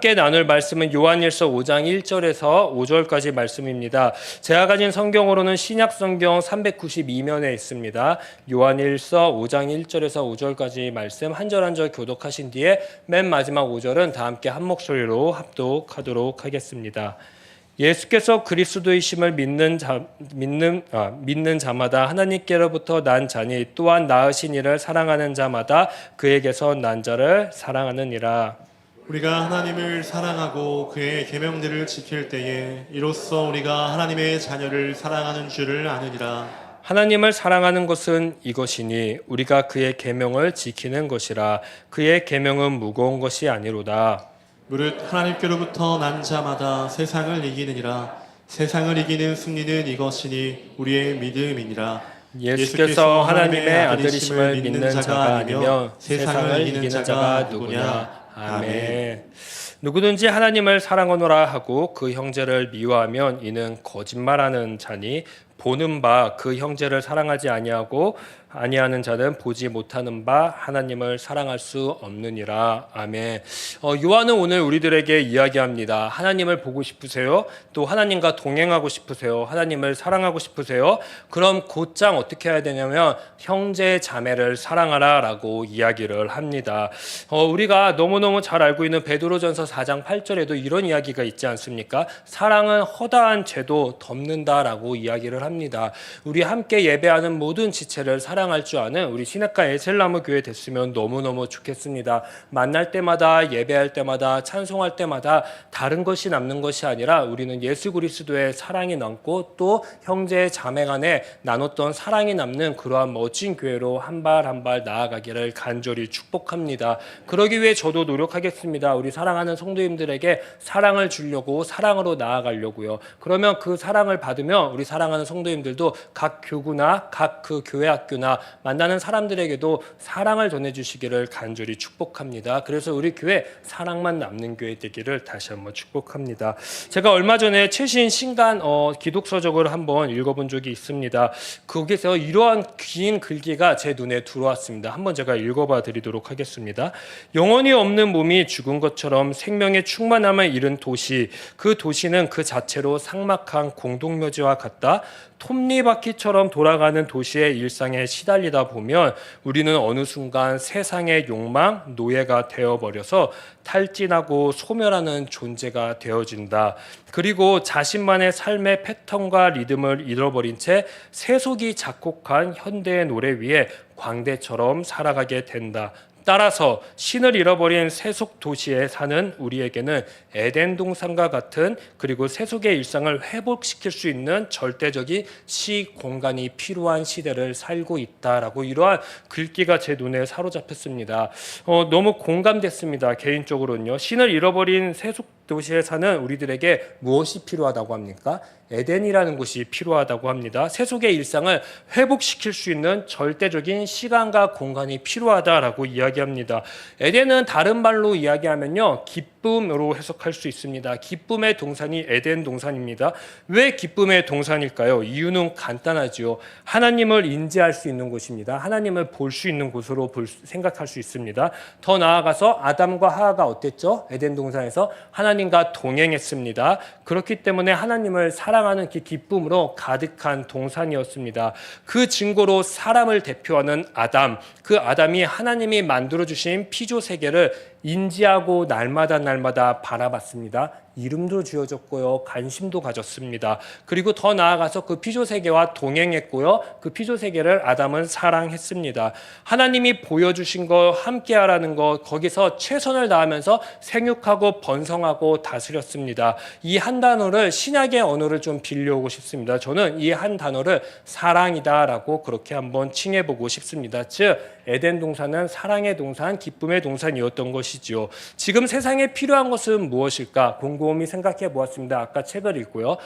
함께 나눌 말씀은 요한일서 5장 1절에서 5절까지 말씀입니다. 제가 가진 성경으로는 신약 성경 392면에 있습니다. 요한일서 5장 1절에서 5절까지 말씀 한 절 한 절 교독하신 뒤에 맨 마지막 5절은 다 함께 한 목소리로 합독하도록 하겠습니다. 예수께서 그리스도이심을 믿는 자마다 하나님께로부터 난 자니 또한 낳으신 이를 사랑하는 자마다 그에게서 난 자를 사랑하느니라. 우리가 하나님을 사랑하고 그의 계명들을 지킬 때에 이로써 우리가 하나님의 자녀를 사랑하는 줄을 아느니라. 하나님을 사랑하는 것은 이것이니 우리가 그의 계명을 지키는 것이라. 그의 계명은 무거운 것이 아니로다. 무릇 하나님께로부터 난 자마다 세상을 이기느니라. 세상을 이기는 승리는 이것이니 우리의 믿음이니라. 예수께서 하나님의 아들이심을 믿는 자가 아니면 세상을 이기는 자가 누구냐. 아멘. 누구든지 하나님을 사랑하노라 하고 그 형제를 미워하면 이는 거짓말하는 자니 보는 바 그 형제를 사랑하지 아니하는 자는 보지 못하는 바 하나님을 사랑할 수 없느니라. 아멘. 요한은 오늘 우리들에게 이야기합니다. 하나님을 보고 싶으세요? 또 하나님과 동행하고 싶으세요? 하나님을 사랑하고 싶으세요? 그럼 곧장 어떻게 해야 되냐면 형제 자매를 사랑하라 라고 이야기를 합니다. 우리가 너무너무 잘 알고 있는 베드로전서 4장 8절에도 이런 이야기가 있지 않습니까? 사랑은 허다한 죄도 덮는다라고 이야기를 합니다. 우리 함께 예배하는 모든 지체를 사랑할 줄 아는 우리 시냇가 에셀나무 교회 됐으면 너무너무 좋겠습니다. 만날 때마다 예배할 때마다 찬송할 때마다 다른 것이 남는 것이 아니라 우리는 예수 그리스도의 사랑이 남고 또 형제 자매 간에 나눴던 사랑이 남는 그러한 멋진 교회로 한 발 한 발 나아가기를 간절히 축복합니다. 그러기 위해 저도 노력하겠습니다. 우리 사랑하는 성도님들에게 사랑을 주려고 사랑으로 나아가려고요. 그러면 그 사랑을 받으면 우리 사랑하는 성도님들도 각 교구나 각 그 교회 학교나 만나는 사람들에게도 사랑을 전해주시기를 간절히 축복합니다. 그래서 우리 교회 사랑만 남는 교회 되기를 다시 한번 축복합니다. 제가 얼마 전에 최신 신간 기독서적을 한번 읽어본 적이 있습니다. 거기서 이러한 긴 글귀가 제 눈에 들어왔습니다. 한번 제가 읽어봐 드리도록 하겠습니다. 영혼이 없는 몸이 죽은 것처럼 생명의 충만함을 잃은 도시, 그 도시는 그 자체로 삭막한 공동묘지와 같다. 톱니바퀴처럼 돌아가는 도시의 일상에 시달리다 보면 우리는 어느 순간 세상의 욕망, 노예가 되어버려서 탈진하고 소멸하는 존재가 되어진다. 그리고 자신만의 삶의 패턴과 리듬을 잃어버린 채 세속이 작곡한 현대의 노래 위에 광대처럼 살아가게 된다. 따라서 신을 잃어버린 세속 도시에 사는 우리에게는 에덴 동산과 같은 그리고 세속의 일상을 회복시킬 수 있는 절대적인 시 공간이 필요한 시대를 살고 있다라고 이러한 글귀가 제 눈에 사로잡혔습니다. 너무 공감됐습니다. 개인적으로는요. 신을 잃어버린 세속 도시에 사는 우리들에게 무엇이 필요하다고 합니까? 에덴이라는 곳이 필요하다고 합니다. 세속의 일상을 회복시킬 수 있는 절대적인 시간과 공간이 필요하다라고 이야기합니다. 에덴은 다른 말로 이야기하면요, 기쁨으로 해석할 수 있습니다. 기쁨의 동산이 에덴 동산입니다. 왜 기쁨의 동산일까요? 이유는 간단하지요. 하나님을 인지할 수 있는 곳입니다. 하나님을 볼 수 있는 곳으로 생각할 수 있습니다. 더 나아가서 아담과 하와가 어땠죠? 에덴 동산에서 하나님과 동행했습니다. 그렇기 때문에 하나님을 사랑하는 기쁨으로 가득한 동산이었습니다. 그 증거로 사람을 대표하는 아담, 그 아담이 하나님이 만들어주신 피조 세계를 인지하고 날마다 바라봤습니다. 이름도 지어졌고요. 관심도 가졌습니다. 그리고 더 나아가서 그 피조 세계와 동행했고요. 그 피조 세계를 아담은 사랑했습니다. 하나님이 보여주신 거 함께하라는 거 거기서 최선을 다하면서 생육하고 번성하고 다스렸습니다. 이 한 단어를 신약의 언어를 좀 빌려오고 싶습니다. 저는 이 한 단어를 사랑이다라고 그렇게 한번 칭해보고 싶습니다. 즉 에덴 동산은 사랑의 동산, 기쁨의 동산이었던 것이지요. 지금 세상에 필요한 것은 무엇일까? 곰곰이 생각해 보았습니다. 아까 책을 읽고요.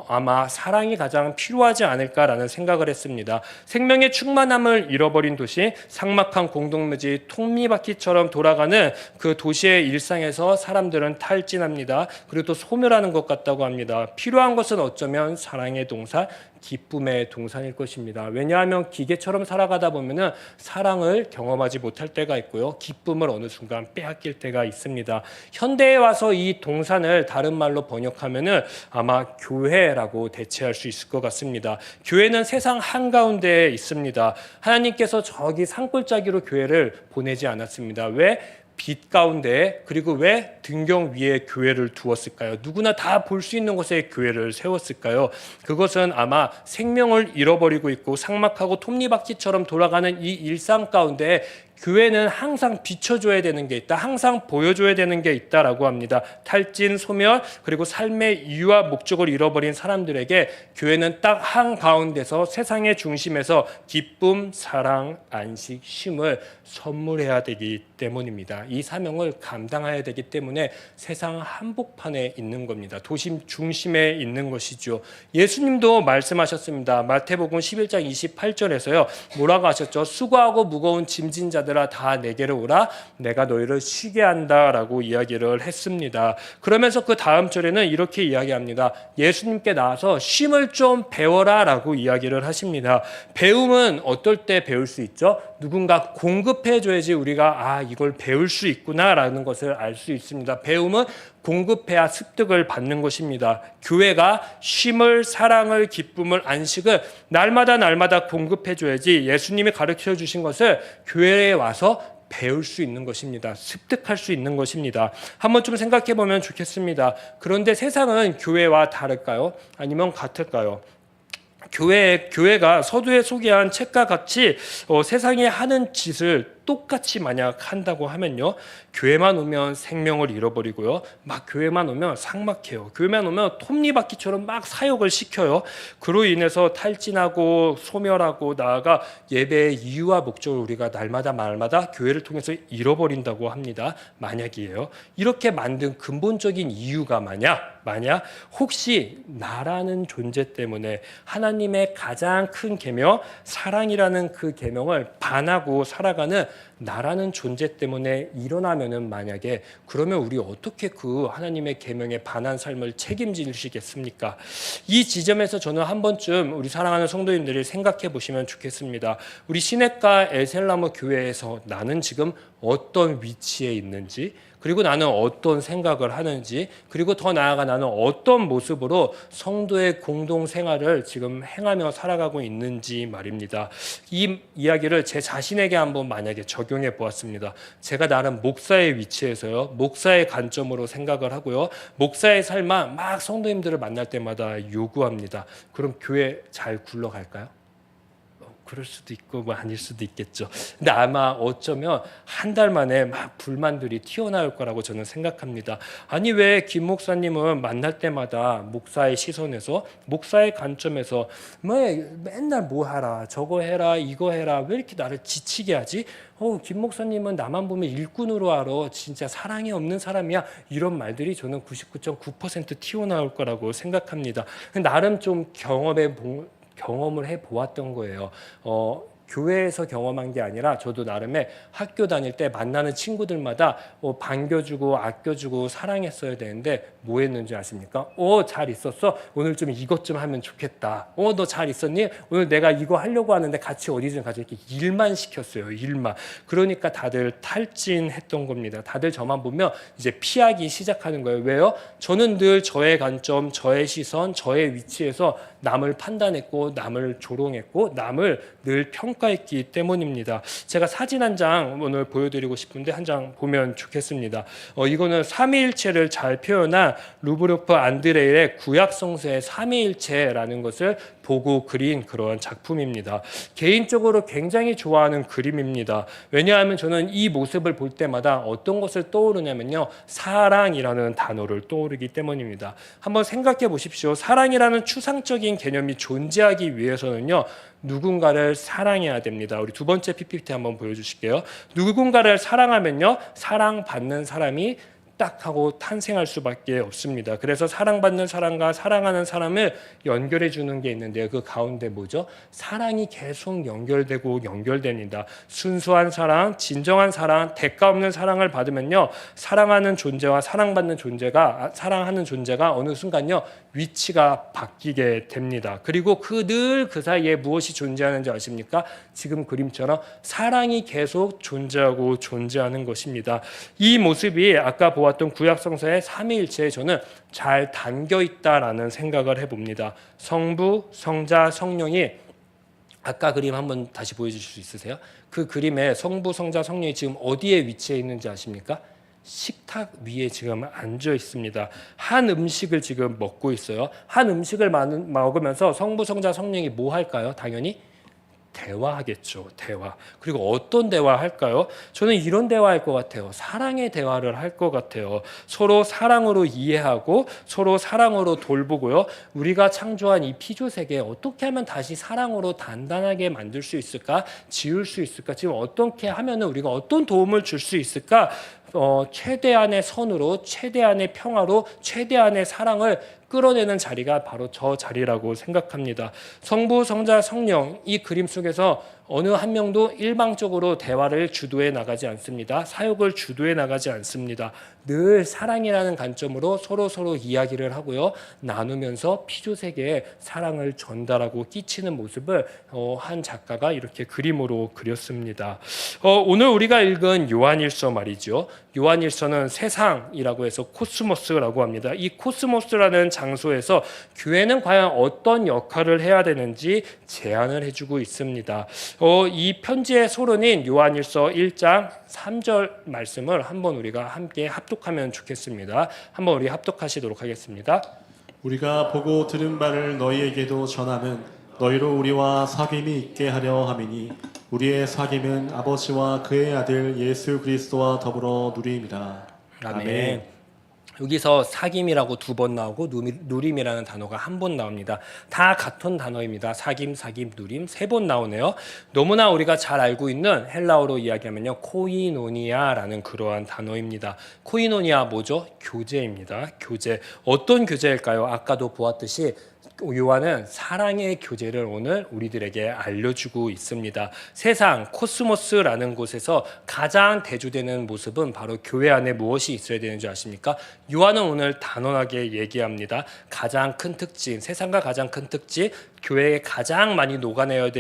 아마 사랑이 가장 필요하지 않을까라는 생각을 했습니다. 생명의 충만함을 잃어버린 도시, 삭막한 공동묘지, 톱니바퀴처럼 돌아가는 그 도시의 일상에서 사람들은 탈진합니다. 그리고 또 소멸하는 것 같다고 합니다. 필요한 것은 어쩌면 사랑의 동산, 기쁨의 동산일 것입니다. 왜냐하면 기계처럼 살아가다 보면은 사랑을 경험하지 못할 때가 있고요. 기쁨을 어느 순간 빼앗길 때가 있습니다. 현대에 와서 이 동산을 다른 말로 번역하면은 아마 교회라고 대체할 수 있을 것 같습니다. 교회는 세상 한가운데에 있습니다. 하나님께서 저기 산골짜기로 교회를 보내지 않았습니다. 왜? 빛 가운데 그리고 왜 등경 위에 교회를 두었을까요? 누구나 다 볼 수 있는 곳에 교회를 세웠을까요? 그것은 아마 생명을 잃어버리고 있고 삭막하고 톱니바퀴처럼 돌아가는 이 일상 가운데 교회는 항상 비춰줘야 되는 게 있다. 항상 보여줘야 되는 게 있다라고 합니다. 탈진, 소멸, 그리고 삶의 이유와 목적을 잃어버린 사람들에게 교회는 딱 한가운데서 세상의 중심에서 기쁨, 사랑, 안식, 쉼을 선물해야 되기 때문입니다. 이 사명을 감당해야 되기 때문에 세상 한복판에 있는 겁니다. 도심 중심에 있는 것이죠. 예수님도 말씀하셨습니다. 마태복음 11장 28절에서요. 뭐라고 하셨죠? 수고하고 무거운 짐진 자들아 다 내게로 오라 내가 너희를 쉬게 한다라고 이야기를 했습니다. 그러면서 그 다음 절에는 이렇게 이야기합니다. 예수님께 나와서 쉼을 좀 배워라라고 이야기를 하십니다. 배움은 어떨 때 배울 수 있죠? 누군가 공급해 줘야지 우리가 이걸 배울 수 있구나라는 것을 알 수 있습니다. 배움은 공급해야 습득을 받는 것입니다. 교회가 쉼을, 사랑을, 기쁨을, 안식을 날마다 공급해 줘야지 예수님이 가르쳐 주신 것을 교회에 와서 배울 수 있는 것입니다. 습득할 수 있는 것입니다. 한번 좀 생각해 보면 좋겠습니다. 그런데 세상은 교회와 다를까요? 아니면 같을까요? 교회가 서두에 소개한 책과 같이 세상에 하는 짓을 똑같이 만약 한다고 하면요, 교회만 오면 생명을 잃어버리고요, 막 교회만 오면 삭막해요. 교회만 오면 톱니바퀴처럼 막 사역을 시켜요. 그로 인해서 탈진하고 소멸하고 나아가 예배의 이유와 목적을 우리가 날마다 교회를 통해서 잃어버린다고 합니다. 만약이에요. 이렇게 만든 근본적인 이유가 만약 혹시 나라는 존재 때문에 하나님의 가장 큰 계명 사랑이라는 그 계명을 반하고 살아가는 나라는 존재 때문에 일어나면은 만약에 그러면 우리 어떻게 그 하나님의 계명에 반한 삶을 책임지시겠습니까? 이 지점에서 저는 한 번쯤 우리 사랑하는 성도님들이 생각해 보시면 좋겠습니다. 우리 시냇가 엘셀나무 교회에서 나는 지금 어떤 위치에 있는지, 그리고 나는 어떤 생각을 하는지, 그리고 더 나아가 나는 어떤 모습으로 성도의 공동생활을 지금 행하며 살아가고 있는지 말입니다. 이 이야기를 제 자신에게 한번 만약에 적용해 보았습니다. 제가 나름 목사의 위치에서요, 목사의 관점으로 생각을 하고요, 목사의 삶만 막 성도님들을 만날 때마다 요구합니다. 그럼 교회 잘 굴러갈까요? 그럴 수도 있고 뭐 아닐 수도 있겠죠. 근데 아마 어쩌면 한 달 만에 막 불만들이 튀어나올 거라고 저는 생각합니다. 아니 왜 김 목사님은 만날 때마다 목사의 시선에서, 목사의 관점에서 맨날 뭐 하라, 저거 해라, 이거 해라, 왜 이렇게 나를 지치게 하지? 김 목사님은 나만 보면 일꾼으로 알아, 진짜 사랑이 없는 사람이야, 이런 말들이 저는 99.9% 튀어나올 거라고 생각합니다. 나름 좀 경험을 해보았던 거예요. 교회에서 경험한 게 아니라 저도 나름의 학교 다닐 때 만나는 친구들마다 반겨주고 아껴주고 사랑했어야 되는데 뭐 했는지 아십니까? 잘 있었어? 오늘 좀 이것 좀 하면 좋겠다. 너 잘 있었니? 오늘 내가 이거 하려고 하는데 같이 어디 좀 가자. 이렇게 일만 시켰어요. 일만. 그러니까 다들 탈진했던 겁니다. 다들 저만 보면 이제 피하기 시작하는 거예요. 왜요? 저는 늘 저의 관점, 저의 시선, 저의 위치에서 남을 판단했고 남을 조롱했고 남을 늘 평가했기 때문입니다. 제가 사진 한 장 오늘 보여드리고 싶은데 한 장 보면 좋겠습니다. 이거는 삼위일체를 잘 표현한 루브르프 안드레일의 구약성서의 삼위일체라는 것을 보고 그린 그런 작품입니다. 개인적으로 굉장히 좋아하는 그림입니다. 왜냐하면 저는 이 모습을 볼 때마다 어떤 것을 떠오르냐면요, 사랑이라는 단어를 떠오르기 때문입니다. 한번 생각해 보십시오. 사랑이라는 추상적인 개념이 존재하기 위해서는요, 누군가를 사랑해야 됩니다. 우리 두 번째 PPT 한번 보여주실게요. 누군가를 사랑하면요, 사랑받는 사람이 딱 하고 탄생할 수밖에 없습니다. 그래서 사랑받는 사람과 사랑하는 사람을 연결해 주는 게 있는데요. 그 가운데 뭐죠? 사랑이 계속 연결되고 연결됩니다. 순수한 사랑, 진정한 사랑, 대가 없는 사랑을 받으면요. 사랑하는 존재와 사랑받는 존재가 사랑하는 존재가 어느 순간요. 위치가 바뀌게 됩니다. 그리고 늘 그 사이에 무엇이 존재하는지 아십니까? 지금 그림처럼 사랑이 계속 존재하고 존재하는 것입니다. 이 모습이 아까 보았던 구약 성서의 삼위일체에 저는 잘 담겨 있다라는 생각을 해봅니다. 성부, 성자, 성령이 아까 그림 한번 다시 보여주실 수 있으세요? 그 그림에 성부, 성자, 성령이 지금 어디에 위치해 있는지 아십니까? 식탁 위에 지금 앉아 있습니다. 한 음식을 지금 먹고 있어요. 한 음식을 먹으면서 성부, 성자, 성령이 뭐 할까요? 당연히 대화하겠죠. 대화. 그리고 어떤 대화할까요? 저는 이런 대화할 것 같아요. 사랑의 대화를 할 것 같아요. 서로 사랑으로 이해하고 서로 사랑으로 돌보고요. 우리가 창조한 이 피조 세계 어떻게 하면 다시 사랑으로 단단하게 만들 수 있을까? 지을 수 있을까? 지금 어떻게 하면은 우리가 어떤 도움을 줄 수 있을까? 최대한의 선으로, 최대한의 평화로, 최대한의 사랑을 끌어내는 자리가 바로 저 자리라고 생각합니다. 성부, 성자, 성령 이 그림 속에서 어느 한 명도 일방적으로 대화를 주도해 나가지 않습니다. 사역을 주도해 나가지 않습니다. 늘 사랑이라는 관점으로 서로 이야기를 하고요. 나누면서 피조 세계에 사랑을 전달하고 끼치는 모습을 한 작가가 이렇게 그림으로 그렸습니다. 오늘 우리가 읽은 요한일서 말이죠. 요한일서는 세상이라고 해서 코스모스라고 합니다. 이 코스모스라는 장소에서 교회는 과연 어떤 역할을 해야 되는지 제안을 해주고 있습니다. 이 편지의 소론인 요한일서 1장 3절 말씀을 한번 우리가 함께 합독하면 좋겠습니다. 한번 우리 합독하시도록 하겠습니다. 우리가 보고 들은 바를 너희에게도 전함은 너희로 우리와 사귐이 있게 하려 함이니 우리의 사귐은 아버지와 그의 아들 예수 그리스도와 더불어 누림이라. 아멘. 여기서 사귐이라고 2번 나오고 누림이라는 단어가 1번 나옵니다. 다 같은 단어입니다. 사귐, 누림 3번 나오네요. 너무나 우리가 잘 알고 있는 헬라어로 이야기하면요. 코이노니아라는 그러한 단어입니다. 코이노니아 뭐죠? 교제입니다. 교제. 어떤 교제일까요? 아까도 보았듯이 요한은 사랑의 교제를 오늘 우리들에게 알려주고 있습니다. 세상 코스모스라는 곳에서 가장 대조되는 모습은 바로 교회 안에 무엇이 있어야 되는지 아십니까? 요한은 오늘 단언하게 얘기합니다. 가장 큰 특징, 세상과 가장 큰 특징, 교회에 가장 많이 녹아내야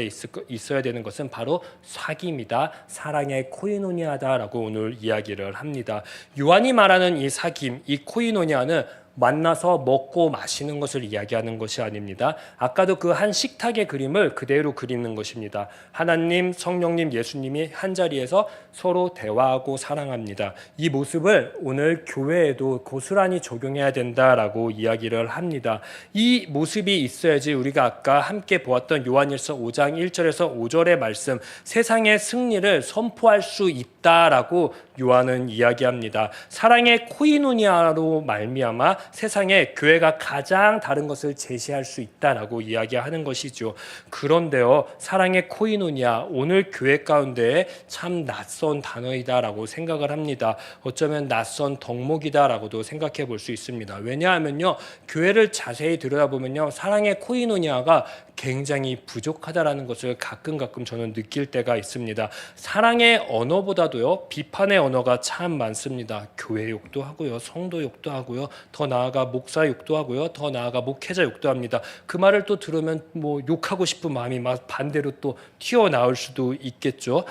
있어야 되는 것은 바로 사귐이다. 사랑의 코이노니아다라고 오늘 이야기를 합니다. 요한이 말하는 이 사귐, 이 코이노니아는 만나서 먹고 마시는 것을 이야기하는 것이 아닙니다. 아까도 그 한 식탁의 그림을 그대로 그리는 것입니다. 하나님, 성령님, 예수님이 한 자리에서 서로 대화하고 사랑합니다. 이 모습을 오늘 교회에도 고스란히 적용해야 된다라고 이야기를 합니다. 이 모습이 있어야지 우리가 아까 함께 보았던 요한일서 5장 1절에서 5절의 말씀, 세상의 승리를 선포할 수 있다라고 요한은 이야기합니다. 사랑의 코이노니아로 말미암아 세상에 교회가 가장 다른 것을 제시할 수 있다라고 이야기하는 것이죠. 그런데요, 사랑의 코이노니아, 오늘 교회 가운데 참 낯선 단어이다라고 생각을 합니다. 어쩌면 낯선 덕목이다라고도 생각해 볼 수 있습니다. 왜냐하면요, 교회를 자세히 들여다보면요, 사랑의 코이노니아가 굉장히 부족하다라는 것을 가끔 저는 느낄 때가 있습니다. 사랑의 언어보다도요, 비판의 언어가 참 많습니다. 교회 욕도 하고요, 성도 욕도 하고요, 더 나아가 목사 욕도 하고요, 더 나아가 목회자 욕도 합니다. 그 말을 또 들으면 뭐 욕하고 싶은 마음이 막 반대로 또 튀어나올 수도 있겠죠.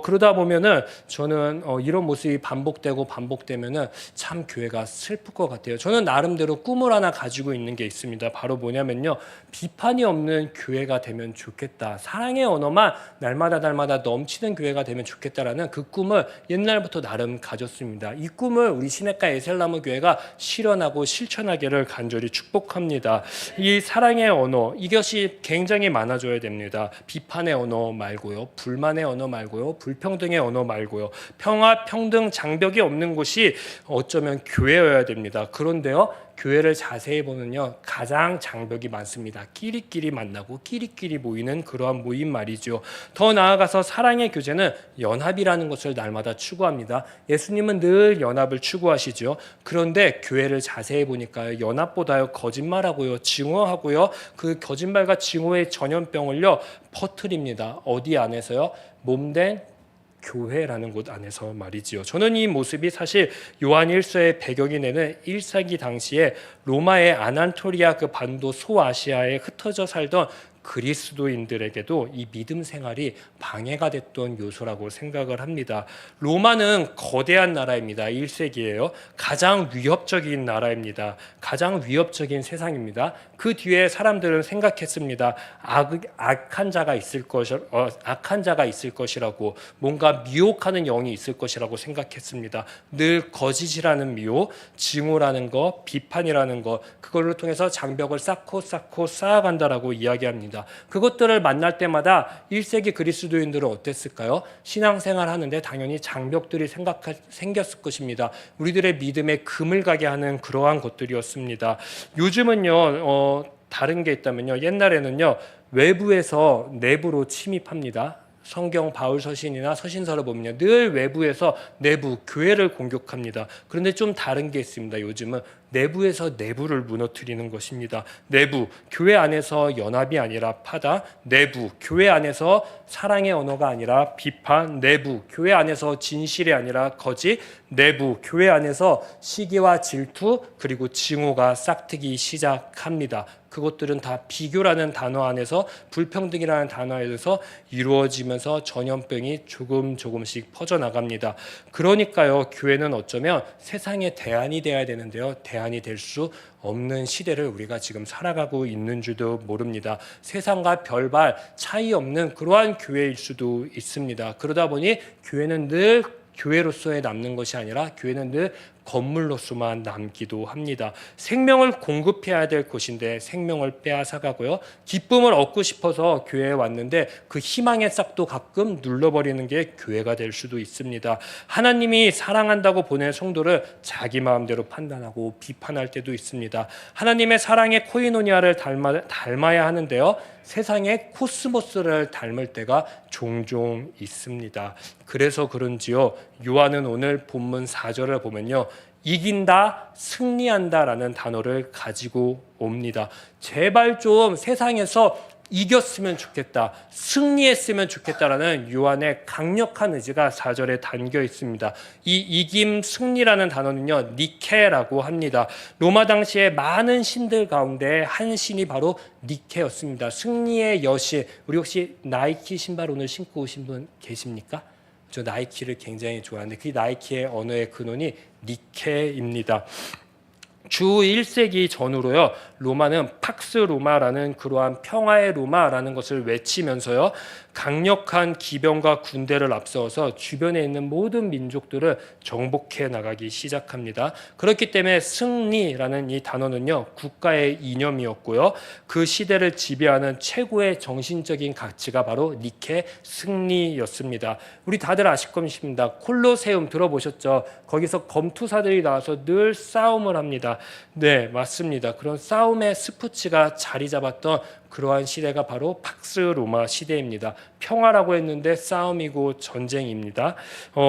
그러다 보면은 저는 이런 모습이 반복되면은 참 교회가 슬플 것 같아요. 저는 나름대로 꿈을 하나 가지고 있는 게 있습니다. 바로 뭐냐면요, 비판이 없는 교회가 되면 좋겠다. 사랑의 언어만 날마다 넘치는 교회가 되면 좋겠다라는 그 꿈을 옛날부터 나름 가졌습니다. 이 꿈을 우리 시냇가 에셀나무 교회가 실현하고 실천하기를 간절히 축복합니다. 이 사랑의 언어, 이것이 굉장히 많아져야 됩니다. 비판의 언어 말고요, 불만의 언어 말고요, 불평등의 언어 말고요, 평화, 평등, 장벽이 없는 곳이 어쩌면 교회여야 됩니다. 그런데요, 교회를 자세히 보면요, 가장 장벽이 많습니다. 끼리끼리 만나고 끼리끼리 모이는 그러한 모임 말이죠. 더 나아가서 사랑의 교제는 연합이라는 것을 날마다 추구합니다. 예수님은 늘 연합을 추구하시죠. 그런데 교회를 자세히 보니까 연합보다요, 거짓말하고요, 증오하고요, 그 거짓말과 증오의 전염병을요 퍼뜨립니다. 어디 안에서요? 몸된 교회라는 곳 안에서 말이지요. 저는 이 모습이 사실 요한 1서의 배경이 되는 1세기 당시에 로마의 아난토리아 그 반도 소아시아에 흩어져 살던 그리스도인들에게도 이 믿음 생활이 방해가 됐던 요소라고 생각을 합니다. 로마는 거대한 나라입니다. 1세기예요. 가장 위협적인 나라입니다. 가장 위협적인 세상입니다. 그 뒤에 사람들은 생각했습니다. 악한 자가 있을 것이라고, 뭔가 미혹하는 영이 있을 것이라고 생각했습니다. 늘 거짓이라는 미혹, 증오라는 것, 비판이라는 것, 그걸로 통해서 장벽을 쌓고 쌓아간다라고 이야기합니다. 그것들을 만날 때마다 1세기 그리스도인들은 어땠을까요? 신앙생활 하는데 당연히 장벽들이 생겼을 것입니다. 우리들의 믿음에 금을 가게 하는 그러한 것들이었습니다. 요즘은요, 다른 게 있다면요, 옛날에는요, 외부에서 내부로 침입합니다. 성경 바울 서신이나 서신서를 보면요, 늘 외부에서 내부 교회를 공격합니다. 그런데 좀 다른 게 있습니다. 요즘은 내부에서 내부를 무너뜨리는 것입니다. 내부 교회 안에서 연합이 아니라 파다, 내부 교회 안에서 사랑의 언어가 아니라 비판, 내부 교회 안에서 진실이 아니라 거짓, 내부 교회 안에서 시기와 질투 그리고 증오가 싹트기 시작합니다. 그것들은 다 비교라는 단어 안에서, 불평등이라는 단어 안에서 이루어지면서 전염병이 조금씩 퍼져나갑니다. 그러니까요, 교회는 어쩌면 세상의 대안이 되어야 되는데요, 대안이 될 수 없는 시대를 우리가 지금 살아가고 있는 줄도 모릅니다. 세상과 별반 차이 없는 그러한 교회일 수도 있습니다. 그러다 보니 교회는 늘 교회로서의 남는 것이 아니라 교회는 늘 건물로서만 남기도 합니다. 생명을 공급해야 될 곳인데 생명을 빼앗아가고요, 기쁨을 얻고 싶어서 교회에 왔는데 그 희망의 싹도 가끔 눌러버리는 게 교회가 될 수도 있습니다. 하나님이 사랑한다고 보낸 성도를 자기 마음대로 판단하고 비판할 때도 있습니다. 하나님의 사랑의 코이노니아를 닮아야 하는데요, 세상의 코스모스를 닮을 때가 종종 있습니다. 그래서 그런지요, 요한은 오늘 본문 4절을 보면요, 이긴다, 승리한다라는 단어를 가지고 옵니다. 제발 좀 세상에서 이겼으면 좋겠다, 승리했으면 좋겠다라는 요한의 강력한 의지가 4절에 담겨 있습니다. 이 이김, 승리라는 단어는요, 니케라고 합니다. 로마 당시에 많은 신들 가운데 한 신이 바로 니케였습니다. 승리의 여신. 우리 혹시 나이키 신발 오늘 신고 오신 분 계십니까? 저 나이키를 굉장히 좋아하는데 그 나이키의 언어의 근원이 니케입니다. 주 1세기 전후로요, 로마는 팍스 로마라는 그러한 평화의 로마라는 것을 외치면서요, 강력한 기병과 군대를 앞세워서 주변에 있는 모든 민족들을 정복해 나가기 시작합니다. 그렇기 때문에 승리라는 이 단어는요, 국가의 이념이었고요, 그 시대를 지배하는 최고의 정신적인 가치가 바로 니케 승리였습니다. 우리 다들 아실 것입니다. 콜로세움 들어보셨죠? 거기서 검투사들이 나와서 늘 싸움을 합니다. 네, 맞습니다. 그런 싸움의 스포츠가 자리 잡았던 그러한 시대가 바로 팍스 로마 시대입니다. 평화라고 했는데 싸움이고 전쟁입니다.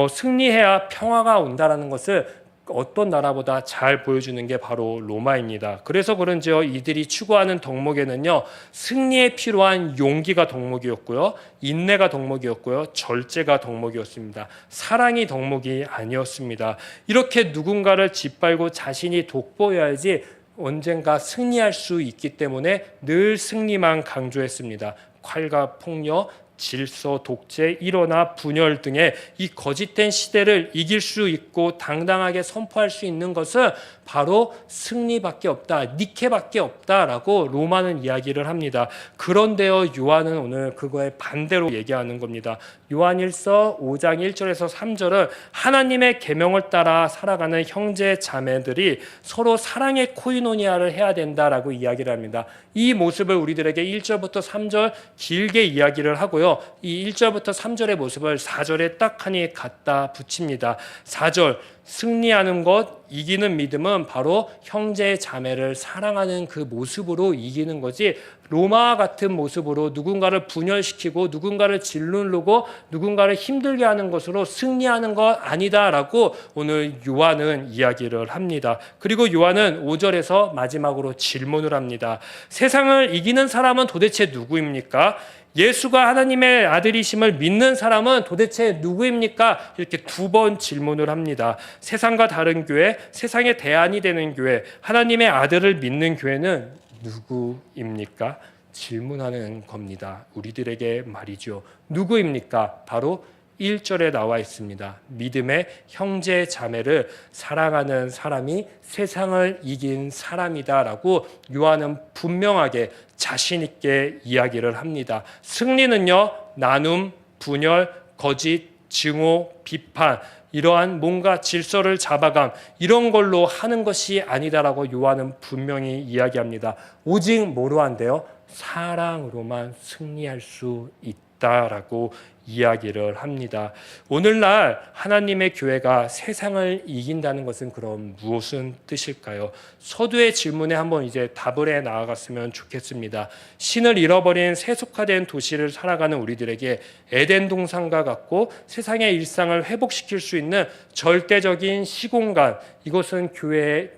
승리해야 평화가 온다라는 것을 어떤 나라보다 잘 보여주는 게 바로 로마입니다. 그래서 그런지요, 이들이 추구하는 덕목에는요, 승리에 필요한 용기가 덕목이었고요, 인내가 덕목이었고요, 절제가 덕목이었습니다. 사랑이 덕목이 아니었습니다. 이렇게 누군가를 짓밟고 자신이 돋보여야지 언젠가 승리할 수 있기 때문에 늘 승리만 강조했습니다. 칼과 폭력, 질서, 독재, 일어나 분열 등의 이 거짓된 시대를 이길 수 있고 당당하게 선포할 수 있는 것은 바로 승리밖에 없다, 니케밖에 없다라고 로마는 이야기를 합니다. 그런데요, 요한은 오늘 그거에 반대로 얘기하는 겁니다. 요한 1서 5장 1절에서 3절은 하나님의 계명을 따라 살아가는 형제 자매들이 서로 사랑의 코이노니아를 해야 된다라고 이야기를 합니다. 이 모습을 우리들에게 1절부터 3절 길게 이야기를 하고요, 그리고요, 이 1절부터 3절의 모습을 4절에 딱하니 갖다 붙입니다. 4절, 승리하는 것, 이기는 믿음은 바로 형제 자매를 사랑하는 그 모습으로 이기는 거지, 로마와 같은 모습으로 누군가를 분열시키고 누군가를 짓누르고 누군가를 힘들게 하는 것으로 승리하는 것 아니다라고 오늘 요한은 이야기를 합니다. 그리고 요한은 5절에서 마지막으로 질문을 합니다. 세상을 이기는 사람은 도대체 누구입니까? 예수가 하나님의 아들이심을 믿는 사람은 도대체 누구입니까? 이렇게 두 번 질문을 합니다. 세상과 다른 교회, 세상의 대안이 되는 교회, 하나님의 아들을 믿는 교회는 누구입니까? 질문하는 겁니다. 우리들에게 말이죠. 누구입니까? 바로 1절에 나와 있습니다. 믿음의 형제 자매를 사랑하는 사람이 세상을 이긴 사람이다라고 요한은 분명하게 자신 있게 이야기를 합니다. 승리는요, 나눔, 분열, 거짓, 증오, 비판, 이러한 뭔가 질서를 잡아감, 이런 걸로 하는 것이 아니다라고 요한은 분명히 이야기합니다. 오직 뭐로 한대요? 사랑으로만 승리할 수 있다라고 이야기를 합니다. 오늘날 하나님의 교회가 세상을 이긴다는 것은 그럼 무엇은 뜻일까요? 서두의 질문에 한번 이제 답을 해 나아갔으면 좋겠습니다. 신을 잃어버린 세속화된 도시를 살아가는 우리들에게 에덴 동산과 같고 세상의 일상을 회복시킬 수 있는 절대적인 시공간, 이것은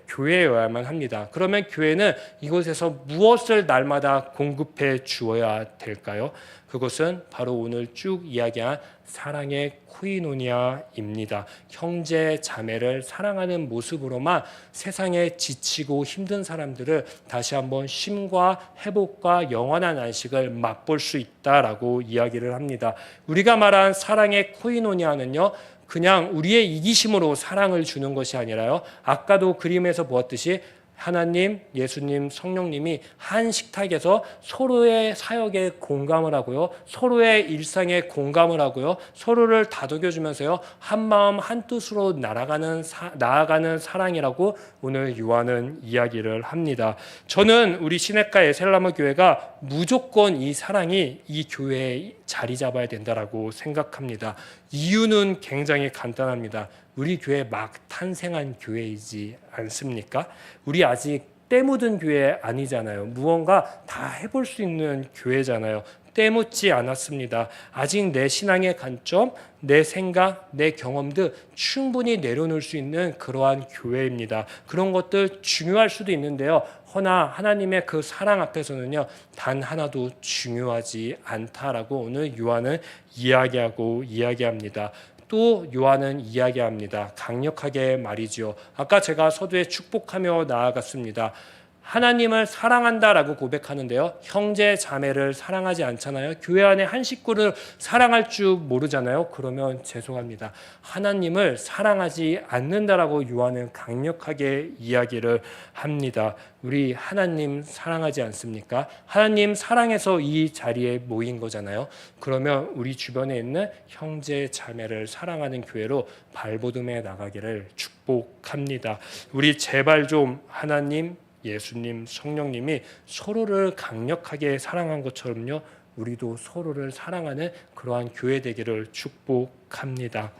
교회여야만 합니다. 그러면 교회는 이곳에서 무엇을 날마다 공급해 주어야 될까요? 그것은 바로 오늘 쭉 이야기한 사랑의 코이노니아입니다. 형제 자매를 사랑하는 모습으로만 세상에 지치고 힘든 사람들을 다시 한번 쉼과 회복과 영원한 안식을 맛볼 수 있다라고 이야기를 합니다. 우리가 말한 사랑의 코이노니아는요, 그냥 우리의 이기심으로 사랑을 주는 것이 아니라요, 아까도 그림에서 보았듯이 하나님, 예수님, 성령님이 한 식탁에서 서로의 사역에 공감을 하고요, 서로의 일상에 공감을 하고요, 서로를 다독여주면서요, 한 마음 한 뜻으로 나아가는 사랑이라고 오늘 요한은 이야기를 합니다. 저는 우리 시내가 에셀라무 교회가 무조건 이 사랑이 이 교회에 자리 잡아야 된다라고 생각합니다. 이유는 굉장히 간단합니다. 우리 교회 막 탄생한 교회이지 않습니까? 우리 아직 때 묻은 교회 아니잖아요. 무언가 다 해볼 수 있는 교회잖아요. 때 묻지 않았습니다. 아직 내 신앙의 관점, 내 생각, 내 경험들 충분히 내려놓을 수 있는 그러한 교회입니다. 그런 것들 중요할 수도 있는데요, 허나 하나님의 그 사랑 앞에서는요, 단 하나도 중요하지 않다라고 오늘 요한은 이야기합니다. 또 요한은 이야기합니다. 강력하게 말이죠. 아까 제가 서두에 축복하며 나아갔습니다. 하나님을 사랑한다라고 고백하는데요, 형제 자매를 사랑하지 않잖아요. 교회 안에 한 식구를 사랑할 줄 모르잖아요. 그러면 죄송합니다. 하나님을 사랑하지 않는다라고 요한은 강력하게 이야기를 합니다. 우리 하나님 사랑하지 않습니까? 하나님 사랑해서 이 자리에 모인 거잖아요. 그러면 우리 주변에 있는 형제 자매를 사랑하는 교회로 발돋움해 나가기를 축복합니다. 우리 제발 좀 하나님, 예수님, 성령님이 서로를 강력하게 사랑한 것처럼요, 우리도 서로를 사랑하는 그러한 교회 되기를 축복합니다.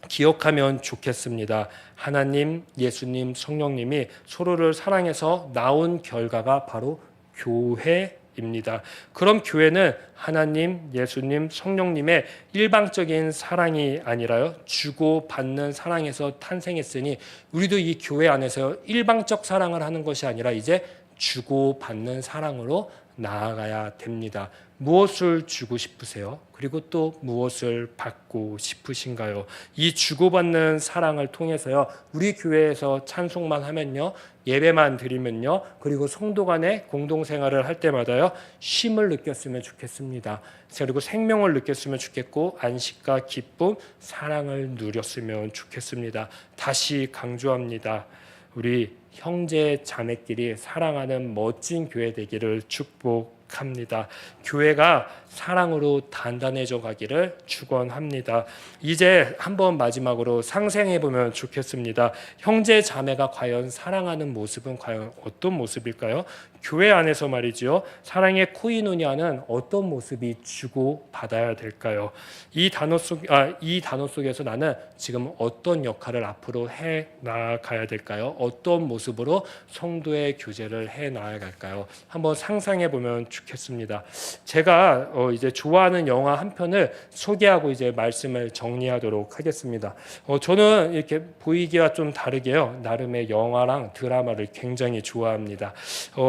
기억하면 좋겠습니다. 하나님, 예수님, 성령님이 서로를 사랑해서 나온 결과가 바로 교회입니다. 그럼 교회는 하나님, 예수님, 성령님의 일방적인 사랑이 아니라요, 주고받는 사랑에서 탄생했으니 우리도 이 교회 안에서 일방적 사랑을 하는 것이 아니라 이제 주고받는 사랑으로 나아가야 됩니다. 무엇을 주고 싶으세요? 그리고 또 무엇을 받고 싶으신가요? 이 주고받는 사랑을 통해서요, 우리 교회에서 찬송만 하면요, 예배만 드리면요, 그리고 성도 간의 공동생활을 할 때마다요, 쉼을 느꼈으면 좋겠습니다. 그리고 생명을 느꼈으면 좋겠고, 안식과 기쁨, 사랑을 누렸으면 좋겠습니다. 다시 강조합니다. 우리 형제 자매끼리 사랑하는 멋진 교회 되기를 축복합니다. 약합니다. 교회가 사랑으로 단단해져 가기를 축원합니다. 이제 한번 마지막으로 상생해 보면 좋겠습니다. 형제 자매가 과연 사랑하는 모습은 과연 어떤 모습일까요? 교회 안에서 말이죠. 사랑의 코이노니아는 어떤 모습이 주고 받아야 될까요? 이 단어 속에서 나는 지금 어떤 역할을 앞으로 해 나가야 될까요? 어떤 모습으로 성도의 교제를 해 나가야 할까요? 한번 상상해 보면 좋겠습니다. 제가 이제 좋아하는 영화 한 편을 소개하고 이제 말씀을 정리하도록 하겠습니다. 저는 이렇게 보이기와 좀 다르게요. 나름의 영화랑 드라마를 굉장히 좋아합니다.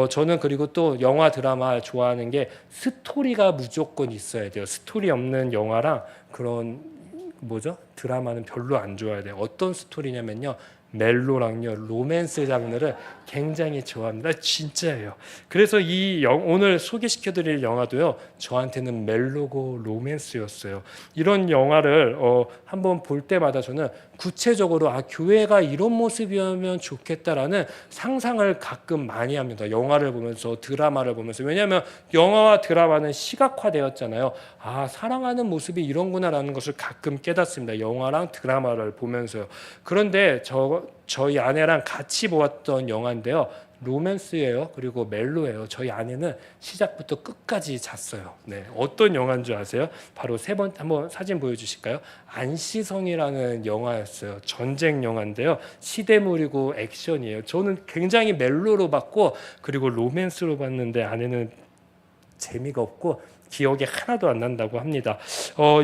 저는 그리고 또 영화 드라마 좋아하는 게 스토리가 무조건 있어야 돼요. 스토리 없는 영화랑 그런 드라마는 별로 안 좋아해야 돼요. 어떤 스토리냐면요. 멜로랑요 로맨스 장르를 굉장히 좋아합니다. 진짜예요. 그래서 오늘 소개시켜드릴 영화도요 저한테는 멜로고 로맨스였어요. 이런 영화를 한번 볼 때마다 저는 구체적으로 교회가 이런 모습이면 좋겠다라는 상상을 가끔 많이 합니다. 영화를 보면서 드라마를 보면서. 왜냐하면 영화와 드라마는 시각화되었잖아요. 사랑하는 모습이 이런구나라는 것을 가끔 깨닫습니다. 영화랑 드라마를 보면서요. 그런데 저희 아내랑 같이 보았던 영화인데요. 로맨스예요. 그리고 멜로예요. 저희 아내는 시작부터 끝까지 잤어요. 네, 어떤 영화인 줄 아세요? 바로 한번 사진 보여주실까요? 안시성이라는 영화였어요. 전쟁 영화인데요. 시대물이고 액션이에요. 저는 굉장히 멜로로 봤고 그리고 로맨스로 봤는데 아내는 재미가 없고 기억이 하나도 안 난다고 합니다.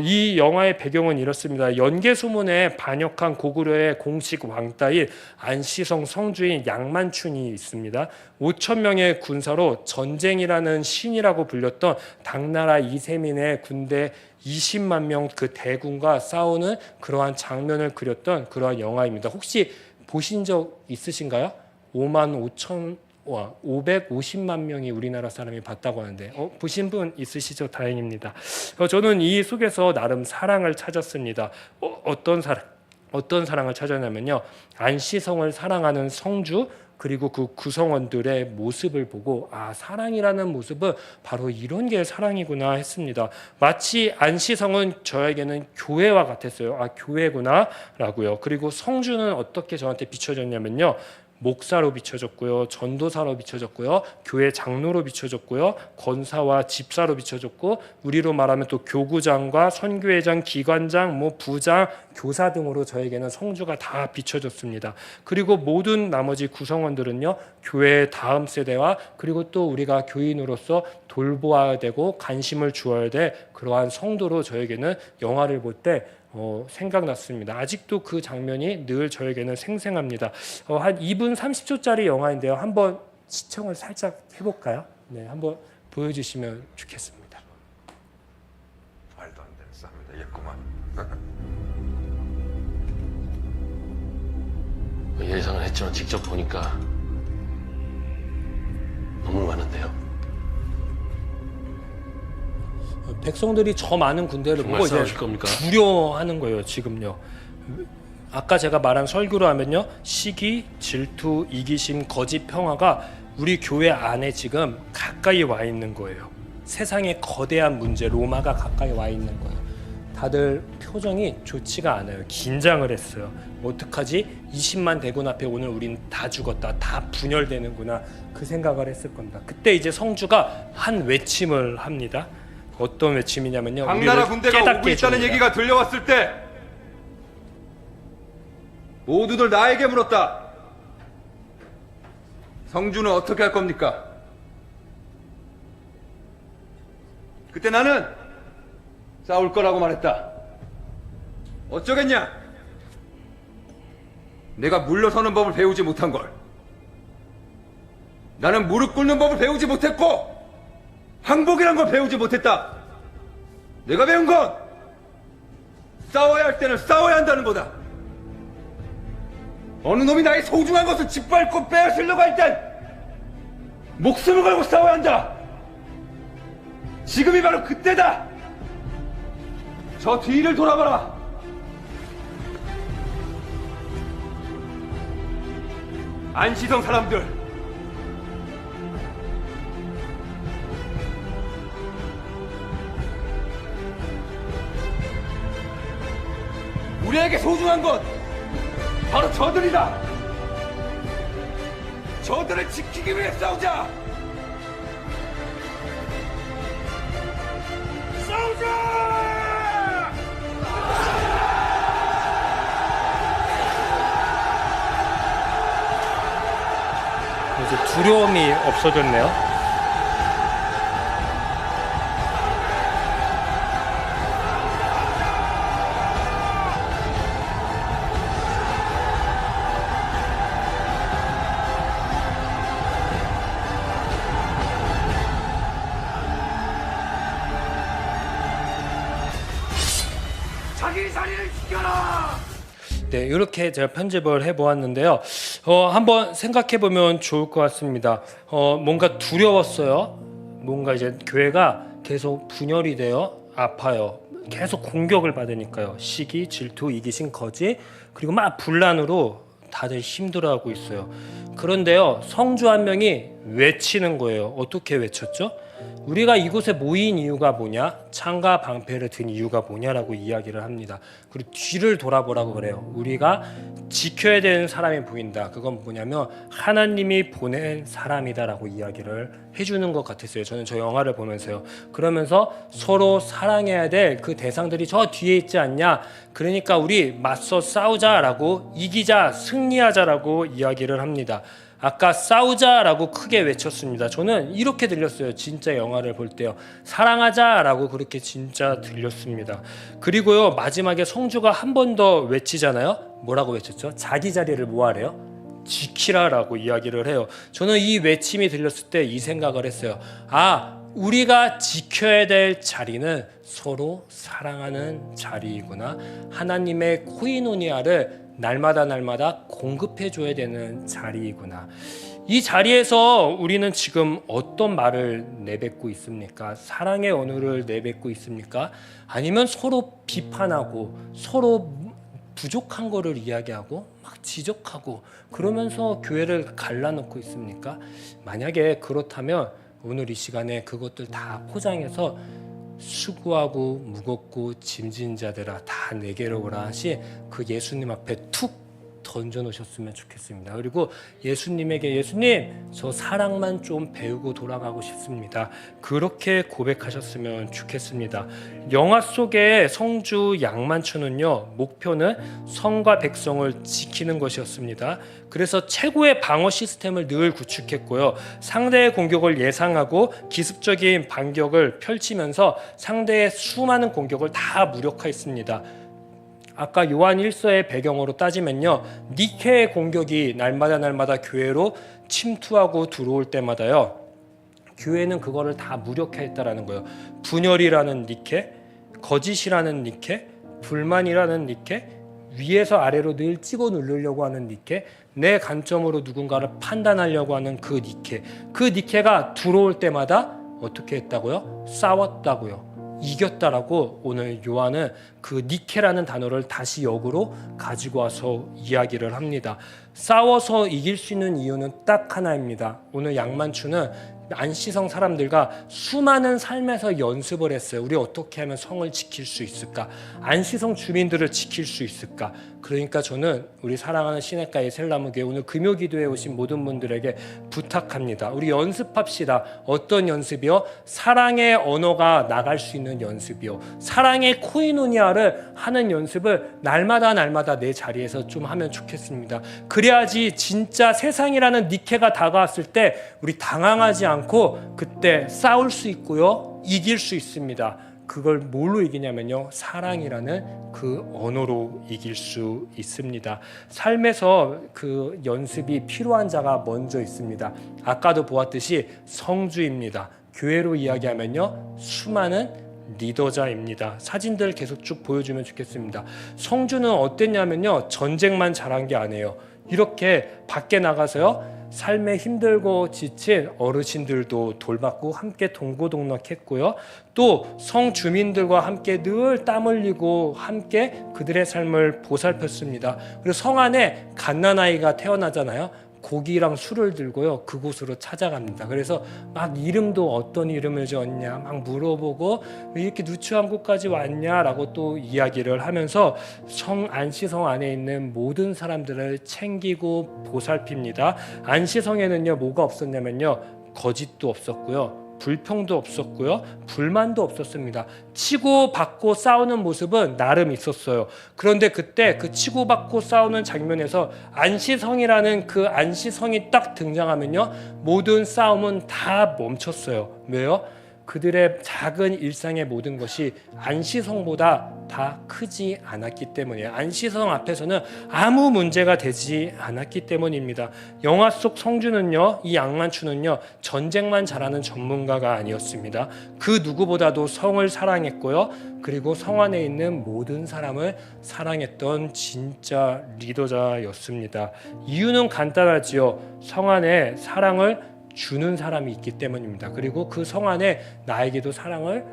이 영화의 배경은 이렇습니다. 연개소문에 반역한 고구려의 공식 왕따인 안시성 성주인 양만춘이 있습니다. 5천 명의 군사로 전쟁이라는 신이라고 불렸던 당나라 이세민의 군대 20만 명 그 대군과 싸우는 그러한 장면을 그렸던 그러한 영화입니다. 혹시 보신 적 있으신가요? 550만 명이 우리나라 사람이 봤다고 하는데 보신 분 있으시죠? 다행입니다. 저는 이 속에서 나름 사랑을 찾았습니다. 어떤 사랑을 찾았냐면요. 안시성을 사랑하는 성주 그리고 그 구성원들의 모습을 보고 사랑이라는 모습은 바로 이런 게 사랑이구나 했습니다. 마치 안시성은 저에게는 교회와 같았어요. 교회구나 라고요. 그리고 성주는 어떻게 저한테 비춰졌냐면요. 목사로 비춰졌고요. 전도사로 비춰졌고요. 교회 장로로 비춰졌고요. 권사와 집사로 비춰졌고 우리로 말하면 또 교구장과 선교회장, 기관장, 부장, 교사 등으로 저에게는 성주가 다 비춰졌습니다. 그리고 모든 나머지 구성원들은요. 교회의 다음 세대와 그리고 또 우리가 교인으로서 돌보아야 되고 관심을 주어야 될 그러한 성도로 저에게는 영화를 볼 때 생각났습니다. 아직도 그 장면이 늘 저에게는 생생합니다. 한 2분 30초짜리 영화인데요. 한번 시청을 살짝 해볼까요? 네, 한번 보여주시면 좋겠습니다. 말도 안 되는 싸움이 되겠구만. 예상을 했지만 직접 보니까 너무 많은데요. 백성들이 저 많은 군대를 정말 보고 이제 싸우실 겁니까? 두려워하는 거예요. 지금요. 아까 제가 말한 설교로 하면요. 시기, 질투, 이기심, 거짓 평화가 우리 교회 안에 지금 가까이 와 있는 거예요. 세상의 거대한 문제 로마가 가까이 와 있는 거예요. 다들 표정이 좋지가 않아요. 긴장을 했어요. 어떡하지? 20만 대군 앞에 오늘 우린 다 죽었다. 다 분열되는구나. 그 생각을 했을 겁니다. 그때 이제 성주가 한 외침을 합니다. 어떤 외침이냐면요. 당나라 군대가 오고 있다는 얘기가 들려왔을 때 모두들 나에게 물었다. 성주는 어떻게 할 겁니까? 그때 나는 싸울 거라고 말했다. 어쩌겠냐? 내가 물러서는 법을 배우지 못한 걸. 나는 무릎 꿇는 법을 배우지 못했고 항복이란 걸 배우지 못했다. 내가 배운 건 싸워야 할 때는 싸워야 한다는 거다. 어느 놈이 나의 소중한 것을 짓밟고 빼앗으려고 할 땐 목숨을 걸고 싸워야 한다. 지금이 바로 그때다. 저 뒤를 돌아봐라. 안시성 사람들, 우리에게 소중한 건 바로 저들이다. 저들을 지키기 위해 싸우자. 싸우자! 이제 두려움이 없어졌네요. 자기 자리를 지켜라. 네, 이렇게 제가 편집을 해보았는데요. 한번 생각해보면 좋을 것 같습니다. 뭔가 두려웠어요. 뭔가 이제 교회가 계속 분열이 되어 아파요. 계속 공격을 받으니까요. 시기, 질투, 이기심, 거짓, 그리고 막 분란으로 다들 힘들어하고 있어요. 그런데요, 성주 한 명이 외치는 거예요. 어떻게 외쳤죠? 우리가 이곳에 모인 이유가 뭐냐? 창과 방패를 든 이유가 뭐냐라고 이야기를 합니다. 그리고 뒤를 돌아보라고 그래요. 우리가 지켜야 되는 사람이 보인다. 그건 뭐냐면 하나님이 보낸 사람이다라고 이야기를 해주는 것 같았어요. 저는 저 영화를 보면서요. 그러면서 서로 사랑해야 될 그 대상들이 저 뒤에 있지 않냐? 그러니까 우리 맞서 싸우자라고, 이기자, 승리하자라고 이야기를 합니다. 아까 싸우자라고 크게 외쳤습니다. 저는 이렇게 들렸어요. 진짜 영화를 볼 때요. 사랑하자라고 그렇게 진짜 들렸습니다. 그리고요, 마지막에 성주가 한 번 더 외치잖아요. 뭐라고 외쳤죠? 자기 자리를 뭐 하래요? 지키라라고 이야기를 해요. 저는 이 외침이 들렸을 때 이 생각을 했어요. 아, 우리가 지켜야 될 자리는 서로 사랑하는 자리이구나. 하나님의 코이노니아를 날마다 공급해 줘야 되는 자리이구나. 이 자리에서 우리는 지금 어떤 말을 내뱉고 있습니까? 사랑의 언어를 내뱉고 있습니까? 아니면 서로 비판하고 서로 부족한 거를 이야기하고 막 지적하고 그러면서 교회를 갈라놓고 있습니까? 만약에 그렇다면 오늘 이 시간에 그것들 다 포장해서 수고하고 무겁고 짐진 자들아 다 내게로 오라 하시 그 예수님 앞에 툭 던져놓으셨으면 좋겠습니다. 그리고 예수님에게 예수님 저 사랑만 좀 배우고 돌아가고 싶습니다. 그렇게 고백하셨으면 좋겠습니다. 영화 속의 성주 양만추는요, 목표는 성과 백성을 지키는 것이었습니다. 그래서 최고의 방어 시스템을 늘 구축했고요. 상대의 공격을 예상하고 기습적인 반격을 펼치면서 상대의 수많은 공격을 다 무력화했습니다. 아까 요한 1서의 배경으로 따지면요, 니케의 공격이 날마다 교회로 침투하고 들어올 때마다요, 교회는 그거를 다 무력화했다라는 거예요. 분열이라는 니케, 거짓이라는 니케, 불만이라는 니케, 위에서 아래로 늘 찍어 누르려고 하는 니케, 내 관점으로 누군가를 판단하려고 하는 그 니케, 그 니케가 들어올 때마다 어떻게 했다고요? 싸웠다고요. 이겼다라고 오늘 요한은 그 니케라는 단어를 다시 역으로 가지고 와서 이야기를 합니다. 싸워서 이길 수 있는 이유는 딱 하나입니다. 오늘 양만추는 안시성 사람들과 수많은 삶에서 연습을 했어요. 우리 어떻게 하면 성을 지킬 수 있을까? 안시성 주민들을 지킬 수 있을까? 그러니까 저는 우리 사랑하는 시냇가의 셀나무교회 오늘 금요기도에 오신 모든 분들에게 부탁합니다. 우리 연습합시다. 어떤 연습이요? 사랑의 언어가 나갈 수 있는 연습이요. 사랑의 코이노니아를 하는 연습을 날마다 내 자리에서 좀 하면 좋겠습니다. 그래야지 진짜 세상이라는 니케가 다가왔을 때 우리 당황하지 않고 그때 싸울 수 있고요. 이길 수 있습니다. 그걸 뭘로 이기냐면요, 사랑이라는 그 언어로 이길 수 있습니다. 삶에서 그 연습이 필요한 자가 먼저 있습니다. 아까도 보았듯이 성주입니다. 교회로 이야기하면요, 수많은 리더자입니다. 사진들 계속 쭉 보여주면 좋겠습니다. 성주는 어땠냐면요, 전쟁만 잘한 게 아니에요. 이렇게 밖에 나가서요, 삶에 힘들고 지친 어르신들도 돌봤고 함께 동고동락했고요. 또 성주민들과 함께 늘 땀 흘리고 함께 그들의 삶을 보살폈습니다. 그리고 성 안에 갓난아이가 태어나잖아요. 고기랑 술을 들고요 그곳으로 찾아갑니다. 그래서 막 이름도 어떤 이름을 지었냐 막 물어보고 왜 이렇게 누추한 곳까지 왔냐라고 또 이야기를 하면서 안시성 안에 있는 모든 사람들을 챙기고 보살핍니다. 안시성에는요 뭐가 없었냐면요 거짓도 없었고요 불평도 없었고요 불만도 없었습니다. 치고받고 싸우는 모습은 나름 있었어요. 그런데 그때 그 치고받고 싸우는 장면에서 안시성이라는 그 안시성이 딱 등장하면요 모든 싸움은 다 멈췄어요. 왜요? 그들의 작은 일상의 모든 것이 안시성보다 다 크지 않았기 때문이에요. 안시성 앞에서는 아무 문제가 되지 않았기 때문입니다. 영화 속 성주는요, 이 양만추는요, 전쟁만 잘하는 전문가가 아니었습니다. 그 누구보다도 성을 사랑했고요. 그리고 성 안에 있는 모든 사람을 사랑했던 진짜 리더자였습니다. 이유는 간단하지요. 성 안에 사랑을 주는 사람이 있기 때문입니다. 그리고 그 성 안에 나에게도 사랑을